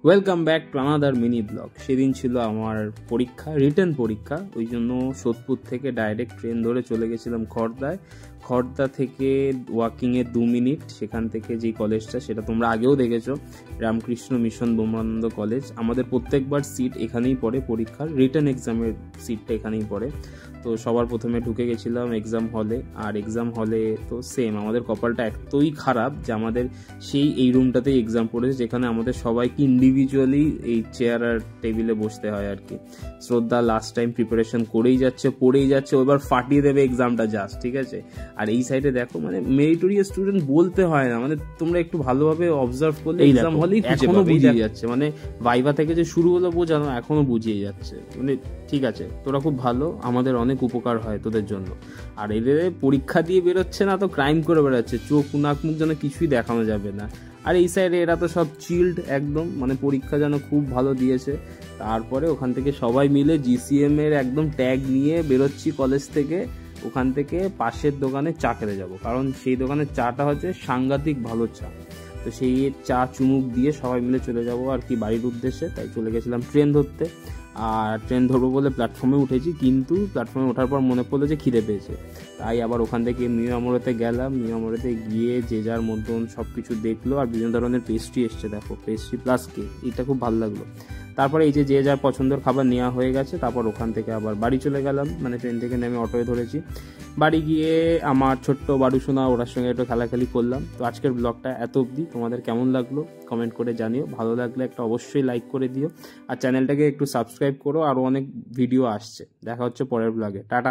Welcome back to another mini blog. সেদিন ছিল আমার পরীক্ষা, রিটেন পরীক্ষা। ওই জন্য সোদপুর থেকে ডাইরেক্ট ট্রেন ধরে চলে গেছিলাম খড়দায়। খড়দা থেকে ওয়াকিংয়ে 2 মিনিট। সেখান থেকে যে কলেজটা, সেটা তোমরা আগেও দেখেছো, রামকৃষ্ণ মিশন বোমানন্দ কলেজ। আমাদের প্রত্যেকবার সিট এখানেই পড়ে, পরীক্ষার রিটেন এক্সামের সিটটা এখানেই পড়ে। তো সবার প্রথমে ঢুকে গেছিলাম এক্সাম হলে। আর এক্সাম হলে তো সেম, আমাদের কপালটা এতই খারাপ যে আমাদের এই রুমটাতেই এক্সাম পড়েছে, যেখানে আমাদের সবাইকে ইন্ডিভিজুয়ালি এই চেয়ার আর টেবিলে বসতে হয় আর কি। শ্রদ্ধা লাস্ট টাইম প্রিপারেশন করেই যাচ্ছে, পড়েই যাচ্ছে, এবার ফাটিয়ে দেবে এক্সামটা জাস্ট, ঠিক আছে। আর এই সাইডে দেখো, মানে মেরিটোরিয়াস স্টুডেন্ট বলতে হয় না, মানে তোমরা একটু ভালোভাবে অবজার্ভ করলে এক্সাম হলেই এখনো বুঝিয়ে যাচ্ছে, মানে ভাইভা থেকে যে শুরু হলো বোঝানো, এখনো বুঝিয়ে যাচ্ছে। মানে ঠিক আছে, তোরা খুব ভালো, আমাদের অনেক উপকার হয় তোদের জন্য। আর এদের পরীক্ষা দিয়ে বেরোচ্ছে না তো ক্রাইম করে বেরোচ্ছে, চোখ নাক মুখ যেন কিছুই দেখানো যাবে না। আর এই সাইডে এরা তো সব চিল্ড একদম, মানে পরীক্ষা যেন খুব ভালো দিয়েছে। তারপরে ওখান থেকে সবাই মিলে GCM এর একদম ট্যাগ নিয়ে বেরোচ্ছি কলেজ থেকে। ওখান থেকে পাশের দোকানে চা খেতে যাবো, কারণ সেই দোকানের চাটা হচ্ছে সাংঘাতিক ভালো চা। তো সেই চা চুমুক দিয়ে সবাই মিলে চলে যাবো আর কি বাড়ির উদ্দেশ্যে। তাই চলে গেছিলাম ট্রেন ধরতে। আর ট্রেন ধরবো বলে প্ল্যাটফর্মে উঠেছি, কিন্তু প্ল্যাটফর্মে ওঠার পর মনে পড়লো যে খিদে পেয়েছে। তাই আবার ওখান থেকে মিয়ামোড়েতে গেলাম। মিয়ামোড়েতে গিয়ে যে যার মতন সব কিছু দেখলো, আর বিভিন্ন ধরনের পেস্ট্রি এসছে, দেখো পেস্ট্রি প্লাস কেক, এটা খুব ভালো লাগলো। তারপরে এই যে যার পছন্দের খাবার নেওয়া হয়ে গেছে, তারপর ওখান থেকে আবার বাড়ি চলে গেলাম, মানে ট্রেন থেকে নেমে অটোয় ধরেছি। বাড়ি গিয়ে আমার ছোট্ট বাড়ুসোনা, ওরার সঙ্গে একটু খেলাখেলি করলাম। তো আজকের ব্লগটা এত অবধি, তোমাদের কেমন লাগলো কমেন্ট করে জানিও। ভালো লাগলে একটা অবশ্যই লাইক করে দিও, আর চ্যানেলটাকে একটু সাবস্ক্রাইব করো, আরও অনেক ভিডিও আসছে। দেখা হচ্ছে পরের ব্লগে। টাটা।